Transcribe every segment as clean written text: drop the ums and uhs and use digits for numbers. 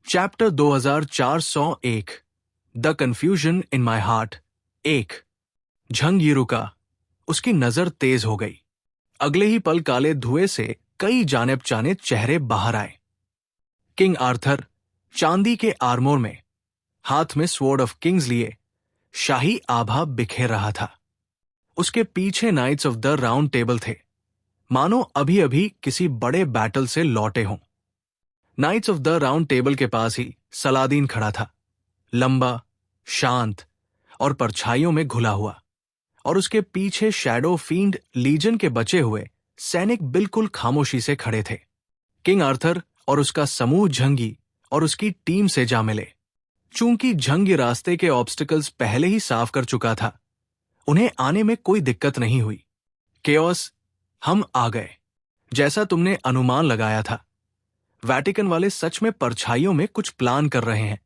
Chapter 2401 the confusion in my heart. 1। Jhang यी रुका। उसकी नजर तेज हो गई। अगले ही पल काले धुएं से कई जाने पहचाने चेहरे बाहर आए। किंग आर्थर चांदी के आर्मोर में, हाथ में स्वॉर्ड ऑफ किंग्स लिए, शाही आभा बिखेर रहा था। उसके पीछे Knights of the Round Table थे, मानो अभी अभी किसी बड़े बैटल से लौटे हों। Knights of the Round Table के पास ही सलादीन खड़ा था, लंबा, शांत और परछाइयों में घुला हुआ, और उसके पीछे शैडो फील्ड लीजन के बचे हुए सैनिक बिल्कुल खामोशी से खड़े थे। किंग आर्थर और उसका समूह झंगी और उसकी टीम से जा मिले। चूंकि झंगी रास्ते के ऑब्स्टिकल्स पहले ही साफ कर चुका था, उन्हें आने में कोई दिक्कत नहीं हुई। केओस, हम आ गए, जैसा तुमने अनुमान लगाया था। वैटिकन वाले सच में परछाइयों में कुछ प्लान कर रहे हैं,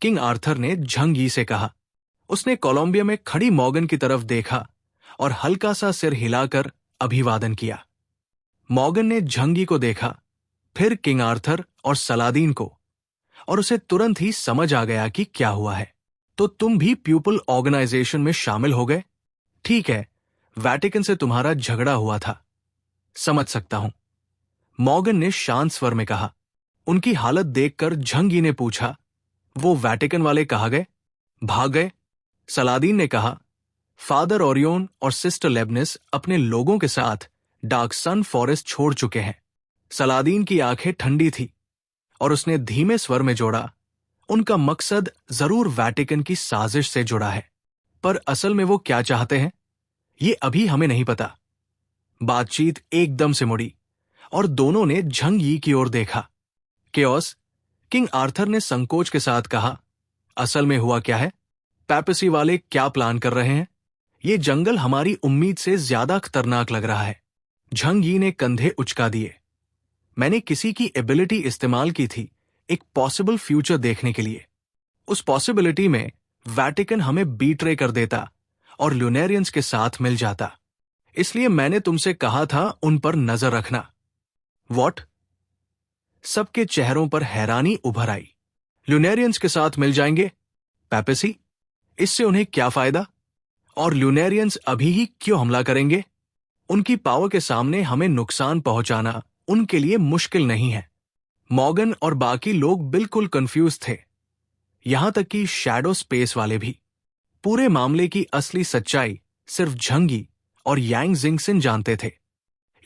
किंग आर्थर ने झंगी से कहा। उसने कोलंबिया में खड़ी मॉर्गन की तरफ देखा और हल्का सा सिर हिलाकर अभिवादन किया। मॉर्गन ने झंगी को देखा, फिर किंग आर्थर और सलादीन को, और उसे तुरंत ही समझ आ गया कि क्या हुआ है। तो तुम भी पीपल ऑर्गेनाइजेशन में शामिल हो गए? ठीक है, वैटिकन से तुम्हारा झगड़ा हुआ था, समझ सकता हूं, मॉर्गन ने शांत स्वर में कहा। उनकी हालत देखकर झंगी ने पूछा, वो वैटिकन वाले कहाँ गए? भाग गए? सलादीन ने कहा, फादर ओरियोन और सिस्टर लेबनिस अपने लोगों के साथ डार्क सन फॉरेस्ट छोड़ चुके हैं। सलादीन की आंखें ठंडी थी और उसने धीमे स्वर में जोड़ा, उनका मकसद जरूर वैटिकन की साजिश से जुड़ा है, पर असल में वो क्या चाहते हैं, ये अभी हमें नहीं पता। बातचीत एकदम से मुड़ी और दोनों ने झंगी की ओर देखा। केओस, किंग आर्थर ने संकोच के साथ कहा, असल में हुआ क्या है? पैपेसी वाले क्या प्लान कर रहे हैं? ये जंगल हमारी उम्मीद से ज्यादा खतरनाक लग रहा है। झंगी ने कंधे उचका दिए। मैंने किसी की एबिलिटी इस्तेमाल की थी एक पॉसिबल फ्यूचर देखने के लिए। उस पॉसिबिलिटी में वैटिकन हमें बीट्रे कर देता और ल्यूनेरियंस के साथ मिल जाता। इसलिए मैंने तुमसे कहा था उन पर नजर रखना। वॉट? सबके चेहरों पर हैरानी उभर आई। ल्यूनेरियंस के साथ मिल जाएंगे? पैपेसी? इससे उन्हें क्या फायदा? और ल्यूनेरियंस अभी ही क्यों हमला करेंगे? उनकी पावर के सामने हमें नुकसान पहुंचाना उनके लिए मुश्किल नहीं है। मॉर्गन और बाकी लोग बिल्कुल कंफ्यूज थे, यहां तक कि शैडो स्पेस वाले भी। पूरे मामले की असली सच्चाई सिर्फ झंगी और यांग जिंगसिन जानते थे,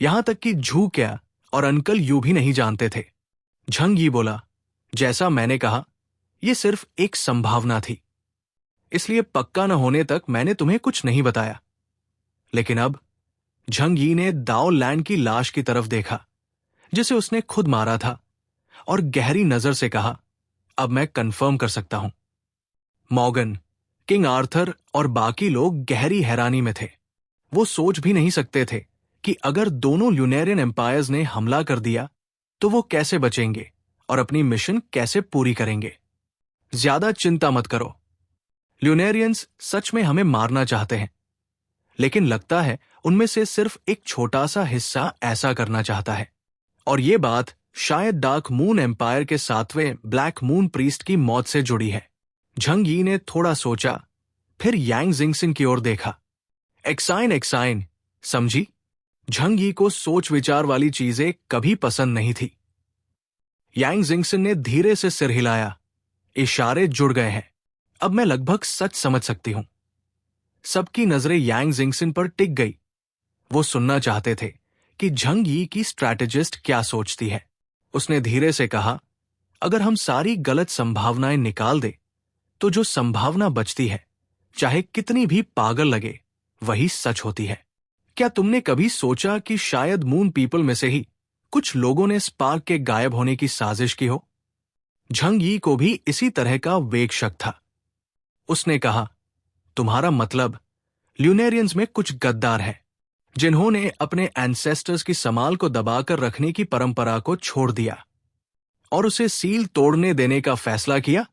यहां तक कि झूक्या और अंकल यू भी नहीं जानते थे। झंगी बोला, जैसा मैंने कहा, यह सिर्फ एक संभावना थी, इसलिए पक्का न होने तक मैंने तुम्हें कुछ नहीं बताया। लेकिन अब, झंगी ने दाओ लैंड की लाश की तरफ देखा जिसे उसने खुद मारा था, और गहरी नजर से कहा, अब मैं कंफर्म कर सकता हूं। मॉर्गन, किंग आर्थर और बाकी लोग गहरी हैरानी में थे। वो सोच भी नहीं सकते थे कि अगर दोनों ल्यूनेरियन एम्पायर्स ने हमला कर दिया तो वो कैसे बचेंगे और अपनी मिशन कैसे पूरी करेंगे। ज्यादा चिंता मत करो, ल्यूनेरियंस सच में हमें मारना चाहते हैं, लेकिन लगता है उनमें से सिर्फ एक छोटा सा हिस्सा ऐसा करना चाहता है। और ये बात शायद डार्क मून एम्पायर के 7वें ब्लैक मून प्रीस्ट की मौत से जुड़ी है। झंगी ने थोड़ा सोचा, फिर यांग जिंगसिन की ओर देखा। एक्साइन, समझी? झंगी को सोच विचार वाली चीजें कभी पसंद नहीं थी। यांग जिंगसिन ने धीरे से सिर हिलाया। इशारे जुड़ गए हैं, अब मैं लगभग सच समझ सकती हूं। सबकी नजरें यांग जिंगसिन पर टिक गई। वो सुनना चाहते थे कि झंगी की स्ट्रैटेजिस्ट क्या सोचती है। उसने धीरे से कहा, अगर हम सारी गलत संभावनाएं निकाल दे तो जो संभावना बचती है, चाहे कितनी भी पागल लगे, वही सच होती है। क्या तुमने कभी सोचा कि शायद मून पीपल में से ही कुछ लोगों ने स्पार्क के गायब होने की साजिश की हो? झंगी को भी इसी तरह का वेग शक था। उसने कहा, तुम्हारा मतलब ल्यूनेरियंस में कुछ गद्दार हैं जिन्होंने अपने एंसेस्टर्स की संभाल को दबाकर रखने की परंपरा को छोड़ दिया और उसे सील तोड़ने देने का फैसला किया?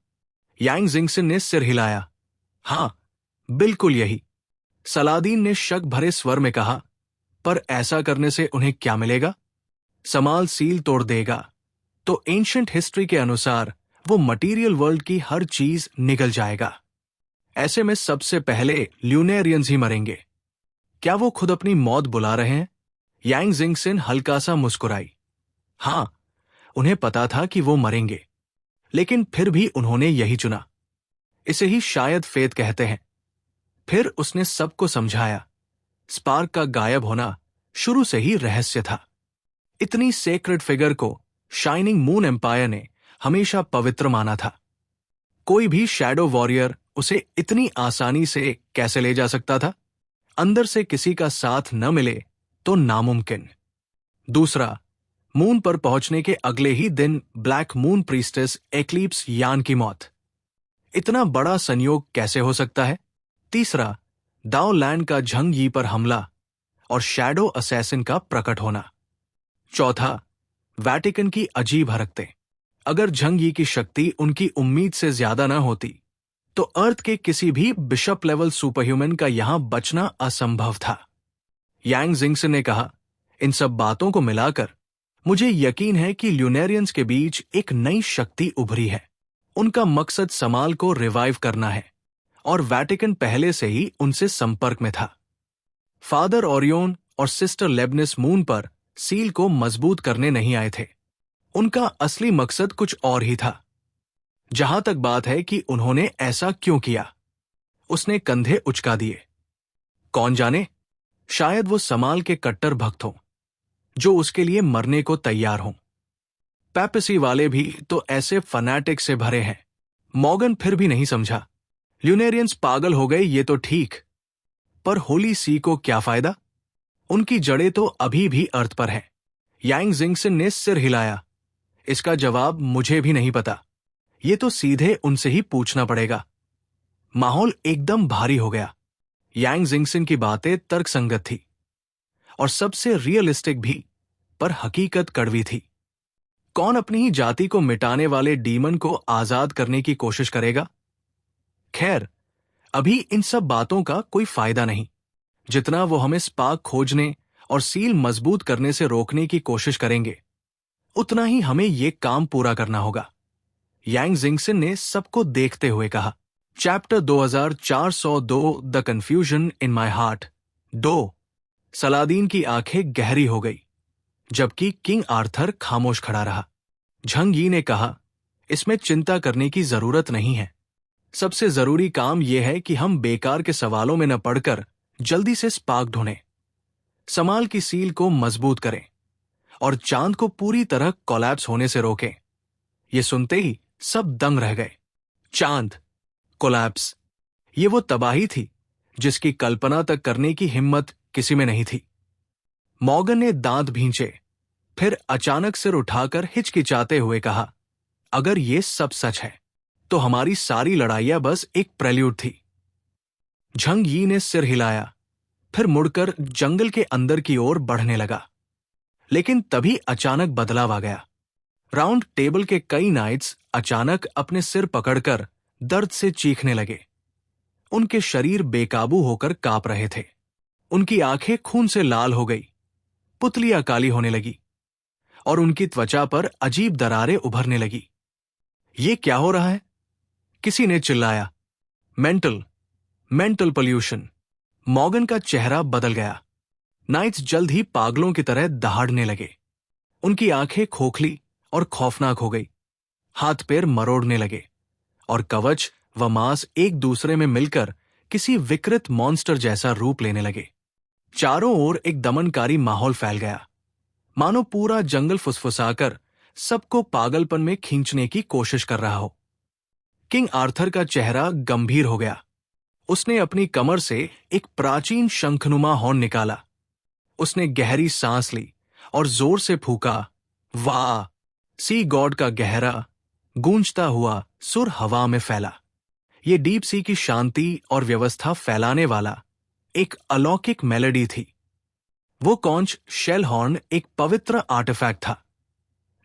यांग जिंगसिन ने सिर हिलाया। हां, बिल्कुल यही। सलादीन ने शक भरे स्वर में कहा, पर ऐसा करने से उन्हें क्या मिलेगा? समाल सील तोड़ देगा तो एंशिएंट हिस्ट्री के अनुसार वो मटीरियल वर्ल्ड की हर चीज निगल जाएगा। ऐसे में सबसे पहले ल्यूनेरियंस ही मरेंगे। क्या वो खुद अपनी मौत बुला रहे हैं? यांग जिंगसिन हल्का सा मुस्कुराई। हां, उन्हें पता था कि वो मरेंगे, लेकिन फिर भी उन्होंने यही चुना। इसे ही शायद फेत कहते हैं। फिर उसने सबको समझाया, स्पार्क का गायब होना शुरू से ही रहस्य था। इतनी सेक्रेड फिगर को शाइनिंग मून एम्पायर ने हमेशा पवित्र माना था। कोई भी शैडो वॉरियर उसे इतनी आसानी से कैसे ले जा सकता था? अंदर से किसी का साथ न मिले तो नामुमकिन। दूसरा, मून पर पहुंचने के अगले ही दिन ब्लैक मून प्रीस्टेस एक्लिप्स यान की मौत। इतना बड़ा संयोग कैसे हो सकता है? तीसरा, दाओ लैंड का झंग यी पर हमला और शैडो असैसिन का प्रकट होना। चौथा, वैटिकन की अजीब हरकतें। अगर झंग यी की शक्ति उनकी उम्मीद से ज्यादा न होती तो अर्थ के किसी भी बिशप लेवल सुपरह्यूमन का यहां बचना असंभव था। यांग जिंगसिन ने कहा, इन सब बातों को मिलाकर मुझे यकीन है कि ल्यूनेरियंस के बीच एक नई शक्ति उभरी है। उनका मकसद समाल को रिवाइव करना है और वैटिकन पहले से ही उनसे संपर्क में था। फादर ओरियोन और सिस्टर लेबनिस मून पर सील को मजबूत करने नहीं आए थे। उनका असली मकसद कुछ और ही था। जहां तक बात है कि उन्होंने ऐसा क्यों किया, उसने कंधे उचका दिए। कौन जाने, शायद वो समाल के कट्टर भक्त हों, जो उसके लिए मरने को तैयार हों। पैपेसी वाले भी तो ऐसे फनाटिक से भरे हैं। मॉर्गन फिर भी नहीं समझा। ल्यूनेरियंस पागल हो गए ये तो ठीक, पर होली सी को क्या फायदा? उनकी जड़ें तो अभी भी अर्थ पर हैं। यांग जिंगसिन ने सिर हिलाया। इसका जवाब मुझे भी नहीं पता। ये तो सीधे उनसे ही पूछना पड़ेगा। माहौल एकदम भारी हो गया। यांग जिंगसिन की बातें तर्कसंगत थी और सबसे रियलिस्टिक भी, पर हकीकत कड़वी थी। कौन अपनी ही जाति को मिटाने वाले डीमन को आजाद करने की कोशिश करेगा? खैर, अभी इन सब बातों का कोई फायदा नहीं, जितना वो हमें स्पार्क खोजने और सील मजबूत करने से रोकने की कोशिश करेंगे, उतना ही हमें ये काम पूरा करना होगा। यांग जिंगसिन ने सबको देखते हुए कहा। Chapter 2402 the confusion in my heart 2। Saladin की आंखें गहरी हो गई, जबकि किंग आर्थर खामोश खड़ा रहा। झंग यी ने कहा, इसमें चिंता करने की जरूरत नहीं है। सबसे जरूरी काम यह है कि हम बेकार के सवालों में न पड़कर जल्दी से स्पार्क ढूंढें, समाल की सील को मजबूत करें और चांद को पूरी तरह कोलैप्स होने से रोकें। ये सुनते ही सब दंग रह गए। चांद कोलैप्स, ये वो तबाही थी जिसकी कल्पना तक करने की हिम्मत किसी में नहीं थी। मॉर्गन ने दांत भींचे, फिर अचानक सिर उठाकर हिचकिचाते हुए कहा, अगर ये सब सच है तो हमारी सारी लड़ाइयां बस एक प्रेल्यूड थी। झंग यी ने सिर हिलाया, फिर मुड़कर जंगल के अंदर की ओर बढ़ने लगा। लेकिन तभी अचानक बदलाव आ गया। राउंड टेबल के कई नाइट्स अचानक अपने सिर पकड़कर दर्द से चीखने लगे। उनके शरीर बेकाबू होकर कांप रहे थे। उनकी आंखें खून से लाल हो गई, पुतलियां काली होने लगी और उनकी त्वचा पर अजीब दरारें उभरने लगी। ये क्या हो रहा है? किसी ने चिल्लाया। Mental pollution. मॉर्गन का चेहरा बदल गया। नाइट्स जल्द ही पागलों की तरह दहाड़ने लगे। उनकी आंखें खोखली और खौफनाक हो गई, हाथ पैर मरोड़ने लगे और कवच व मांस एक दूसरे में मिलकर किसी विकृत मॉन्स्टर जैसा रूप लेने लगे। चारों ओर एक दमनकारी माहौल फैल गया, मानो पूरा जंगल फुसफुसाकर सबको पागलपन में खींचने की कोशिश कर रहा हो। किंग आर्थर का चेहरा गंभीर हो गया। उसने अपनी कमर से एक प्राचीन शंखनुमा हॉर्न निकाला। उसने गहरी सांस ली और जोर से फूंका, वाह! सी गॉड का गहरा गूंजता हुआ सुर हवा में फैला। ये डीप सी की शांति और व्यवस्था फैलाने वाला एक अलौकिक मेलोडी थी। वो कॉन्च शेल हॉर्न एक पवित्र आर्टिफैक्ट था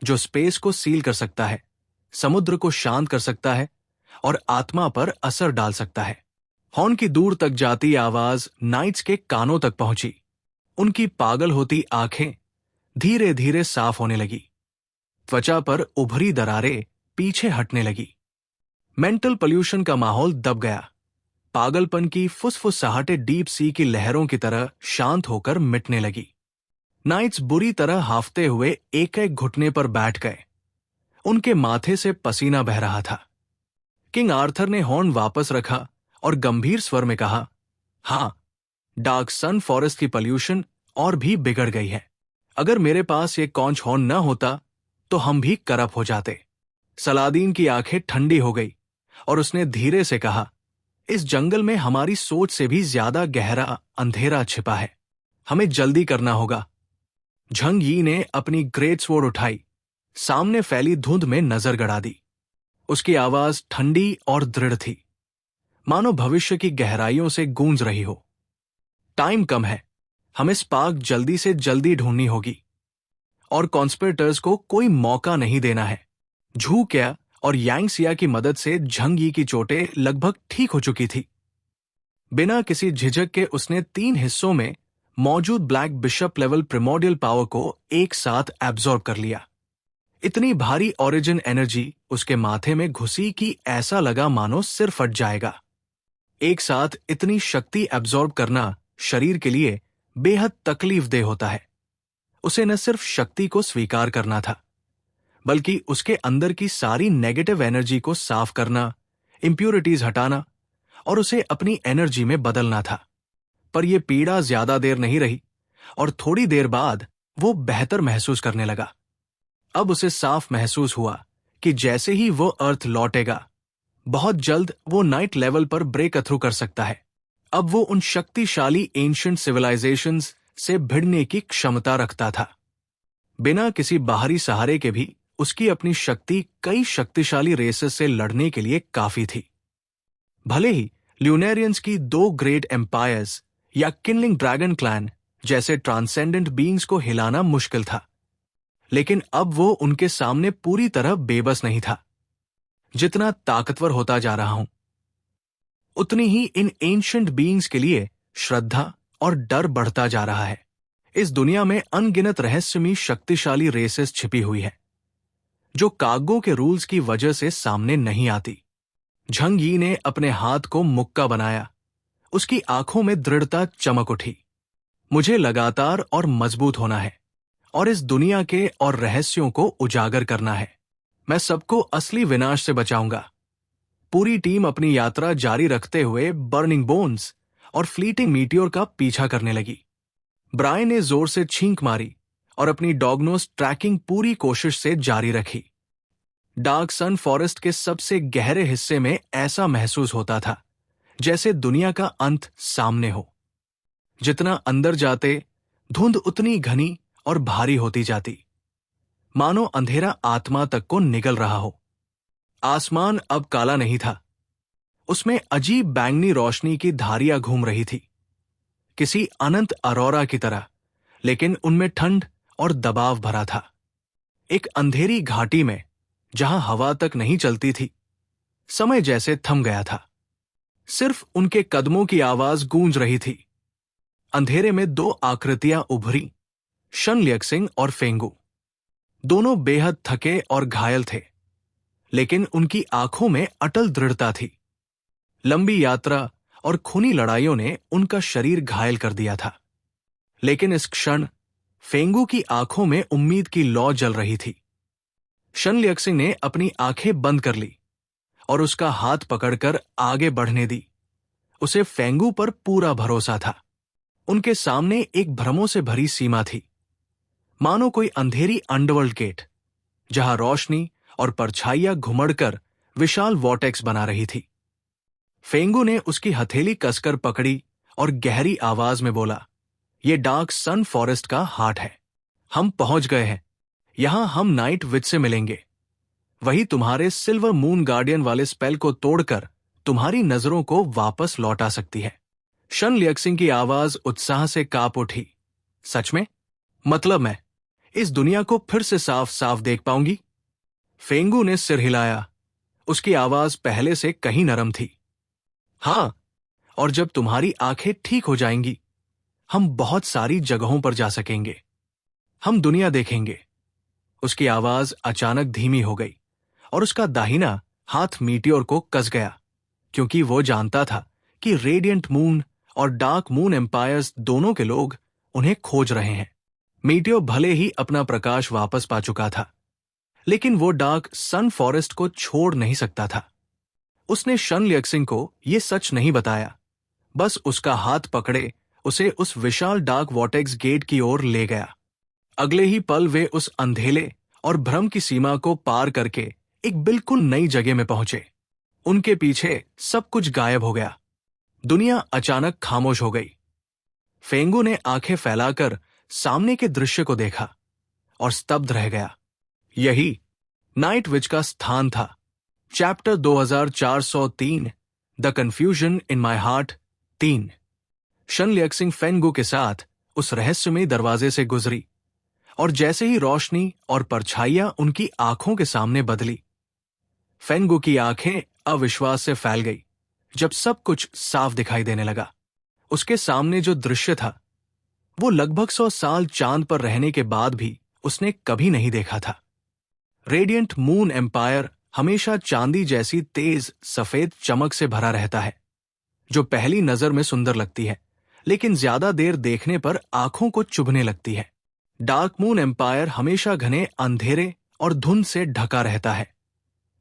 जो स्पेस को सील कर सकता है, समुद्र को शांत कर सकता है और आत्मा पर असर डाल सकता है। हॉर्न की दूर तक जाती आवाज नाइट्स के कानों तक पहुंची। उनकी पागल होती आंखें धीरे धीरे साफ होने लगी। त्वचा पर उभरी दरारें पीछे हटने लगी। मेंटल पोल्यूशन का माहौल दब गया। पागलपन की फुसफुसाहटें डीप सी की लहरों की तरह शांत होकर मिटने लगी। नाइट्स बुरी तरह हाफते हुए एक एक घुटने पर बैठ गए। उनके माथे से पसीना बह रहा था। किंग आर्थर ने हॉर्न वापस रखा और गंभीर स्वर में कहा, हां, डार्क सन फॉरेस्ट की पोल्यूशन और भी बिगड़ गई है। अगर मेरे पास ये कॉन्च हॉर्न न होता तो हम भी करप्ट हो जाते। सलादीन की आंखें ठंडी हो गई और उसने धीरे से कहा, इस जंगल में हमारी सोच से भी ज्यादा गहरा अंधेरा छिपा है। हमें जल्दी करना होगा। झंग यी ने अपनी ग्रेट स्वॉर्ड उठाई, सामने फैली धुंध में नजर गड़ा दी। उसकी आवाज ठंडी और दृढ़ थी, मानो भविष्य की गहराइयों से गूंज रही हो। टाइम कम है, हमें स्पार्क जल्दी से जल्दी ढूंढनी होगी और कॉन्स्पिरेटर्स को कोई मौका नहीं देना है। झू क्या और यांगसिया की मदद से झंग यी की चोटें लगभग ठीक हो चुकी थी। बिना किसी झिझक के उसने 3 हिस्सों में मौजूद ब्लैक बिशप लेवल प्रिमोर्डियल पावर को एक साथ एब्जॉर्ब कर लिया। इतनी भारी ओरिजिन एनर्जी उसके माथे में घुसी कि ऐसा लगा मानो सिर फट जाएगा। एक साथ इतनी शक्ति एब्जॉर्ब करना शरीर के लिए बेहद तकलीफदेह होता है। उसे न सिर्फ शक्ति को स्वीकार करना था, बल्कि उसके अंदर की सारी नेगेटिव एनर्जी को साफ करना, इंप्योरिटीज हटाना और उसे अपनी एनर्जी में बदलना था। पर यह पीड़ा ज्यादा देर नहीं रही और थोड़ी देर बाद वो बेहतर महसूस करने लगा। अब उसे साफ महसूस हुआ कि जैसे ही वो अर्थ लौटेगा, बहुत जल्द वो नाइट लेवल पर ब्रेक थ्रू कर सकता है। अब वो उन शक्तिशाली एंशिएंट सिविलाइजेशंस से भिड़ने की क्षमता रखता था। बिना किसी बाहरी सहारे के भी उसकी अपनी शक्ति कई शक्तिशाली रेसेस से लड़ने के लिए काफी थी। भले ही ल्यूनेरियंस की 2 ग्रेट एम्पायर्स या किनलिंग ड्रैगन क्लैन जैसे ट्रांसेंडेंट बीइंग्स को हिलाना मुश्किल था, लेकिन अब वो उनके सामने पूरी तरह बेबस नहीं था। जितना ताकतवर होता जा रहा हूं, उतनी ही इन एंशिएंट बीइंग्स के लिए श्रद्धा और डर बढ़ता जा रहा है। इस दुनिया में अनगिनत रहस्यमयी शक्तिशाली रेसेस छिपी हुई है, जो कागो के रूल्स की वजह से सामने नहीं आती। झंग यी ने अपने हाथ को मुक्का बनाया। उसकी आंखों में दृढ़ता चमक उठी। मुझे लगातार और मजबूत होना है और इस दुनिया के और रहस्यों को उजागर करना है। मैं सबको असली विनाश से बचाऊंगा। पूरी टीम अपनी यात्रा जारी रखते हुए बर्निंग बोन्स और फ्लीटिंग मीटियोर का पीछा करने लगी। ब्रायन ने जोर से छींक मारी और अपनी डॉगनोज ट्रैकिंग पूरी कोशिश से जारी रखी। डार्क सन फॉरेस्ट के सबसे गहरे हिस्से में ऐसा महसूस होता था जैसे दुनिया का अंत सामने हो। जितना अंदर जाते, धुंध उतनी घनी और भारी होती जाती, मानो अंधेरा आत्मा तक को निगल रहा हो। आसमान अब काला नहीं था, उसमें अजीब बैंगनी रोशनी की धारियां घूम रही थी, किसी अनंत अरोरा की तरह, लेकिन उनमें ठंड और दबाव भरा था। एक अंधेरी घाटी में जहां हवा तक नहीं चलती थी, समय जैसे थम गया था। सिर्फ उनके कदमों की आवाज गूंज रही थी। अंधेरे में 2 आकृतियां उभरी, शन लियक्सिंग और फेंगू। दोनों बेहद थके और घायल थे, लेकिन उनकी आंखों में अटल दृढ़ता थी। लंबी यात्रा और खूनी लड़ाइयों ने उनका शरीर घायल कर दिया था, लेकिन इस क्षण फेंगू की आंखों में उम्मीद की लौ जल रही थी। शन लियक्सिंग ने अपनी आंखें बंद कर ली और उसका हाथ पकड़कर आगे बढ़ने दी। उसे फेंगू पर पूरा भरोसा था। उनके सामने एक भ्रमों से भरी सीमा थी, मानो कोई अंधेरी अंडरवर्ल्ड गेट, जहां रोशनी और परछाइयां घुमड़कर विशाल वॉर्टेक्स बना रही थी। फेंगू ने उसकी हथेली कसकर पकड़ी और गहरी आवाज में बोला, "यह डार्क सन फॉरेस्ट का हार्ट है। हम पहुंच गए हैं। यहां हम नाइट विच से मिलेंगे। वही तुम्हारे सिल्वर मून गार्डियन वाले स्पेल को तोड़कर तुम्हारी नजरों को वापस लौटा सकती है।" शन लियक्सिंग की आवाज उत्साह से कांप उठी। "सच में? मतलब मैं इस दुनिया को फिर से साफ साफ देख पाऊंगी?" फेंगू ने सिर हिलाया। उसकी आवाज पहले से कहीं नरम थी। "हां, और जब तुम्हारी आंखें ठीक हो जाएंगी, हम बहुत सारी जगहों पर जा सकेंगे। हम दुनिया देखेंगे।" उसकी आवाज अचानक धीमी हो गई और उसका दाहिना हाथ मीटियोर को कस गया, क्योंकि वो जानता था कि रेडिएंट मून और डार्क मून एम्पायर्स दोनों के लोग उन्हें खोज रहे हैं। मीटियोर भले ही अपना प्रकाश वापस पा चुका था, लेकिन वो डार्क सन फॉरेस्ट को छोड़ नहीं सकता था। उसने शन लियक्सिंग को यह सच नहीं बताया, बस उसका हाथ पकड़े उसे उस विशाल डार्क वॉर्टेक्स गेट की ओर ले गया। अगले ही पल वे उस अंधेले और भ्रम की सीमा को पार करके एक बिल्कुल नई जगह में पहुंचे। उनके पीछे सब कुछ गायब हो गया। दुनिया अचानक खामोश हो गई। फेंगू ने आंखें फैलाकर सामने के दृश्य को देखा और स्तब्ध रह गया। यही नाइट विच का स्थान था। Chapter 2403 the confusion in my heart 3। शन लियक्सिंग फेंगू के साथ उस रहस्यमय दरवाजे से गुजरी, और जैसे ही रोशनी और परछाइयां उनकी आंखों के सामने बदली, फेंगू की आंखें अविश्वास से फैल गई जब सब कुछ साफ दिखाई देने लगा। उसके सामने जो दृश्य था वो लगभग 100 साल चांद पर रहने के बाद भी उसने कभी नहीं देखा था। रेडिएंट मून एम्पायर हमेशा चांदी जैसी तेज सफेद चमक से भरा रहता है, जो पहली नजर में सुंदर लगती है, लेकिन ज्यादा देर देखने पर आंखों को चुभने लगती है। डार्क मून एम्पायर हमेशा घने अंधेरे और धुंध से ढका रहता है,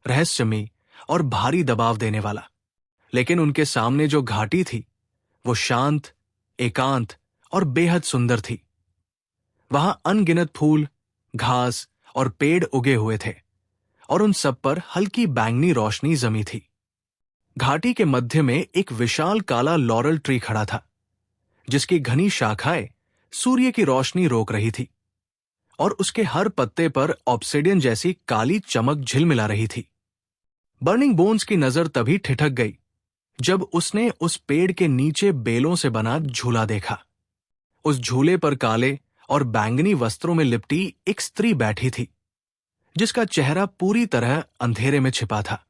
रहस्यमयी और भारी दबाव देने वाला। लेकिन उनके सामने जो घाटी थी वो शांत, एकांत और बेहद सुंदर थी। वहां अनगिनत फूल, घास और पेड़ उगे हुए थे, और उन सब पर हल्की बैंगनी रोशनी जमी थी। घाटी के मध्य में एक विशाल काला लॉरल ट्री खड़ा था, जिसकी घनी शाखाएं सूर्य की रोशनी रोक रही थी, और उसके हर पत्ते पर ऑब्सिडियन जैसी काली चमक झिलमिला रही थी। बर्निंग बोन्स की नजर तभी ठिठक गई जब उसने उस पेड़ के नीचे बेलों से बना झूला देखा। उस झूले पर काले और बैंगनी वस्त्रों में लिपटी एक स्त्री बैठी थी, जिसका चेहरा पूरी तरह अंधेरे में छिपा था।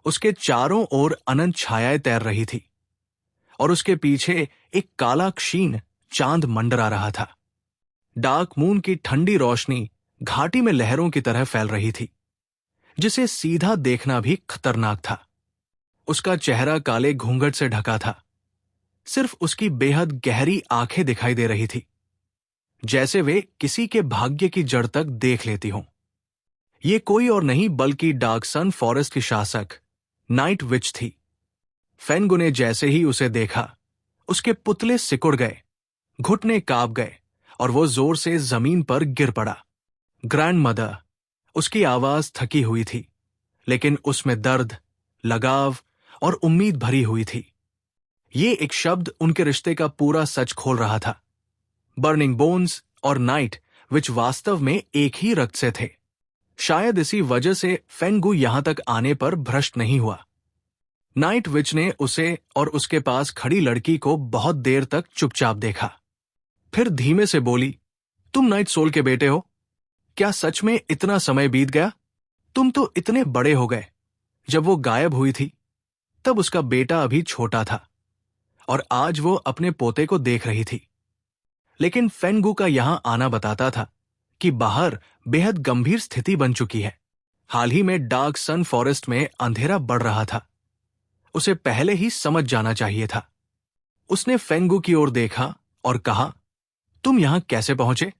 उसके चारों ओर अनंत छायाएं तैर रही थी, और उसके पीछे एक काला क्षीण चांद मंडरा रहा था। डार्क मून की ठंडी रोशनी घाटी में लहरों की तरह फैल रही थी, जिसे सीधा देखना भी खतरनाक था। उसका चेहरा काले घूंघट से ढका था, सिर्फ उसकी बेहद गहरी आंखें दिखाई दे रही थी, जैसे वे किसी के भाग्य की जड़ तक देख लेती हों। ये कोई और नहीं बल्कि डार्क सन फॉरेस्ट की शासक नाइट विच थी। फेंगू ने जैसे ही उसे देखा, उसके पुतले सिकुड़ गए, घुटने कांप गए, और वो जोर से जमीन पर गिर पड़ा। ग्रैंड मदर, उसकी आवाज थकी हुई थी, लेकिन उसमें दर्द, लगाव और उम्मीद भरी हुई थी। ये एक शब्द उनके रिश्ते का पूरा सच खोल रहा था। बर्निंग बोन्स और नाइट विच वास्तव में एक ही रक्त से थे। शायद इसी वजह से फेंगू यहां तक आने पर भ्रष्ट नहीं हुआ। नाइट विच ने उसे और उसके पास खड़ी लड़की को बहुत देर तक चुपचाप देखा, फिर धीमे से बोली, तुम नाइट सोल के बेटे हो? क्या सच में इतना समय बीत गया? तुम तो इतने बड़े हो गए। जब वो गायब हुई थी तब उसका बेटा अभी छोटा था, और आज वो अपने पोते को देख रही थी। लेकिन फेंगू का यहां आना बताता था कि बाहर बेहद गंभीर स्थिति बन चुकी है। हाल ही में डार्क सन फॉरेस्ट में अंधेरा बढ़ रहा था। उसे पहले ही समझ जाना चाहिए था। उसने फेंगू की ओर देखा और कहा, तुम यहां कैसे पहुंचे?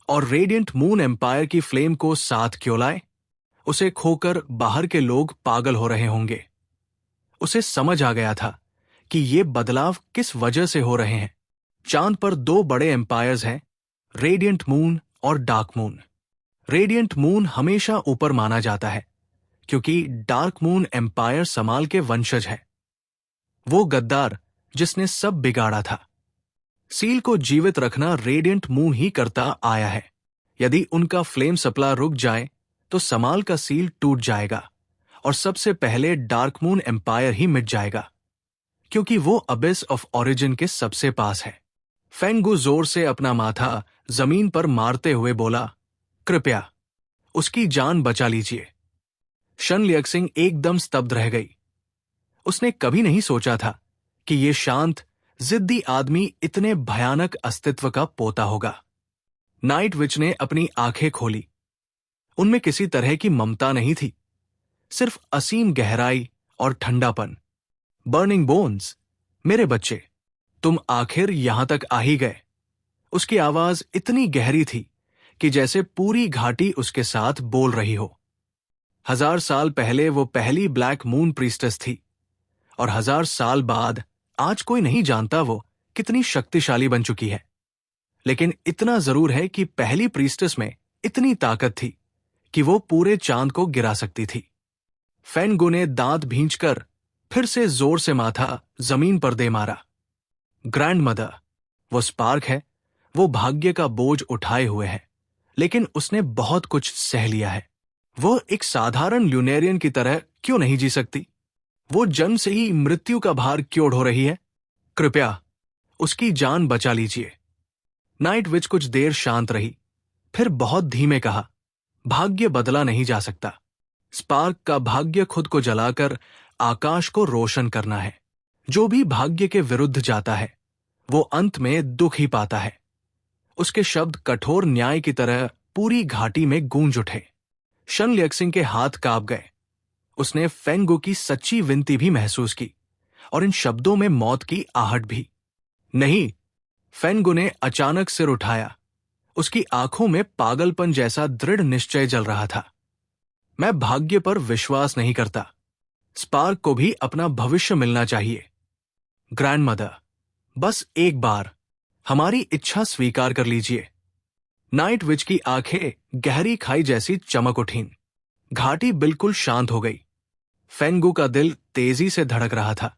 और रेडिएंट मून एम्पायर की फ्लेम को साथ क्यों लाए? उसे खोकर बाहर के लोग पागल हो रहे होंगे। उसे समझ आ गया था कि ये बदलाव किस वजह से हो रहे हैं। चांद पर 2 बड़े एम्पायर्स हैं, रेडिएंट मून और डार्क मून। रेडिएंट मून हमेशा ऊपर माना जाता है, क्योंकि डार्क मून एम्पायर समाल के वंशज है, वो गद्दार जिसने सब बिगाड़ा था। सील को जीवित रखना रेडिएंट मून ही करता आया है। यदि उनका फ्लेम सप्लाई रुक जाए तो समाल का सील टूट जाएगा, और सबसे पहले डार्क मून एम्पायर ही मिट जाएगा, क्योंकि वो अबिस ऑफ ओरिजिन के सबसे पास है। फेंगू जोर से अपना माथा जमीन पर मारते हुए बोला, कृपया उसकी जान बचा लीजिए। शन लियक्सिंग एकदम स्तब्ध रह गई। उसने कभी नहीं सोचा था कि ये शांत, जिद्दी आदमी इतने भयानक अस्तित्व का पोता होगा। नाइट विच ने अपनी आंखें खोली। उनमें किसी तरह की ममता नहीं थी, सिर्फ असीम गहराई और ठंडापन। बर्निंग बोन्स, मेरे बच्चे, तुम आखिर यहां तक आ ही गए। उसकी आवाज इतनी गहरी थी कि जैसे पूरी घाटी उसके साथ बोल रही हो। 1000 साल पहले वो पहली ब्लैक मून प्रीस्टेस थी, और 1000 साल बाद आज कोई नहीं जानता वो कितनी शक्तिशाली बन चुकी है। लेकिन इतना जरूर है कि पहली प्रीस्टेस में इतनी ताकत थी कि वो पूरे चांद को गिरा सकती थी। फेंगो ने दांत भींचकर फिर से जोर से माथा जमीन पर दे मारा। ग्रैंड मदर, वो स्पार्क है, वो भाग्य का बोझ उठाए हुए है, लेकिन उसने बहुत कुछ सह लिया है। वो एक साधारण ल्यूनेरियन की तरह क्यों नहीं जी सकती? वो जन्म से ही मृत्यु का भार क्यों ढो रही है? कृपया उसकी जान बचा लीजिए। नाइट विच कुछ देर शांत रही, फिर बहुत धीमे कहा, भाग्य बदला नहीं जा सकता। स्पार्क का भाग्य खुद को जलाकर आकाश को रोशन करना है। जो भी भाग्य के विरुद्ध जाता है वो अंत में दुख ही पाता है। उसके शब्द कठोर न्याय की तरह पूरी घाटी में गूंज उठे। शन लियक्सिंग के हाथ कांप गए। उसने फेंगो की सच्ची विनती भी महसूस की, और इन शब्दों में मौत की आहट भी। नहीं, फेंगो ने अचानक सिर उठाया। उसकी आंखों में पागलपन जैसा दृढ़ निश्चय जल रहा था। मैं भाग्य पर विश्वास नहीं करता। स्पार्क को भी अपना भविष्य मिलना चाहिए। ग्रैंड मदर, बस एक बार हमारी इच्छा स्वीकार कर लीजिए। नाइट विच की आंखें गहरी खाई जैसी चमक उठीं। घाटी बिल्कुल शांत हो गई। फेंगो का दिल तेजी से धड़क रहा था।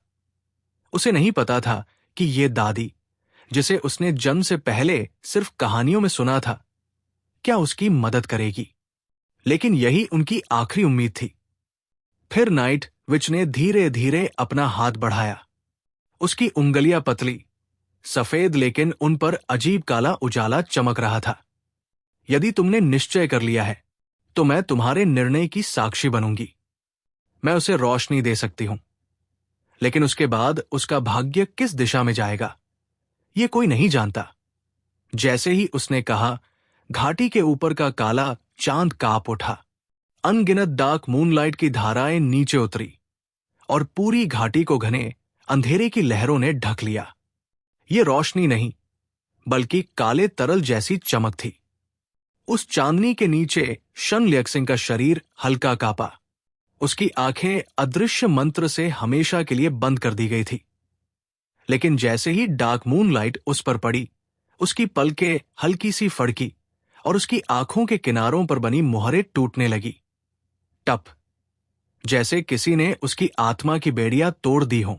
उसे नहीं पता था कि ये दादी, जिसे उसने जन्म से पहले सिर्फ कहानियों में सुना था, क्या उसकी मदद करेगी। लेकिन यही उनकी आखिरी उम्मीद थी। फिर नाइट विच ने धीरे धीरे अपना हाथ बढ़ाया। उसकी उंगलियां पतली, सफेद, लेकिन उन पर अजीब काला उजाला चमक रहा था। यदि तुमने निश्चय कर लिया है तो मैं तुम्हारे निर्णय की साक्षी बनूंगी। मैं उसे रोशनी दे सकती हूं, लेकिन उसके बाद उसका भाग्य किस दिशा में जाएगा ये कोई नहीं जानता। जैसे ही उसने कहा, घाटी के ऊपर का काला चांद कांप उठा। अनगिनत डार्क मूनलाइट की धाराएं नीचे उतरी और पूरी घाटी को घने अंधेरे की लहरों ने ढक लिया। ये रोशनी नहीं, बल्कि काले तरल जैसी चमक थी। उस चांदनी के नीचे शन लियक्सिंग का शरीर हल्का कांपा। उसकी आंखें अदृश्य मंत्र से हमेशा के लिए बंद कर दी गई थी। लेकिन जैसे ही डार्क मूनलाइट उस पर पड़ी, उसकी पलकें हल्की सी फड़की और उसकी आंखों के किनारों पर बनी मुहरें टूटने लगी। टप, जैसे किसी ने उसकी आत्मा की बेड़ियां तोड़ दी हों।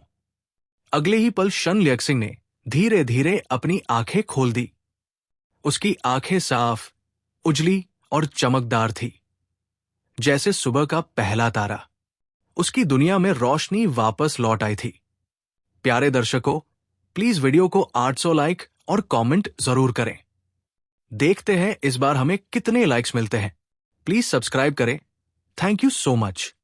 अगले ही पल शन लियक्सिंग ने धीरे धीरे अपनी आंखें खोल दी। उसकी आंखें साफ, उजली और चमकदार थी, जैसे सुबह का पहला तारा। उसकी दुनिया में रोशनी वापस लौट आई थी। प्यारे दर्शकों, प्लीज वीडियो को 800 लाइक और कमेंट जरूर करें। देखते हैं इस बार हमें कितने लाइक्स मिलते हैं। प्लीज सब्सक्राइब करें। Thank you so much.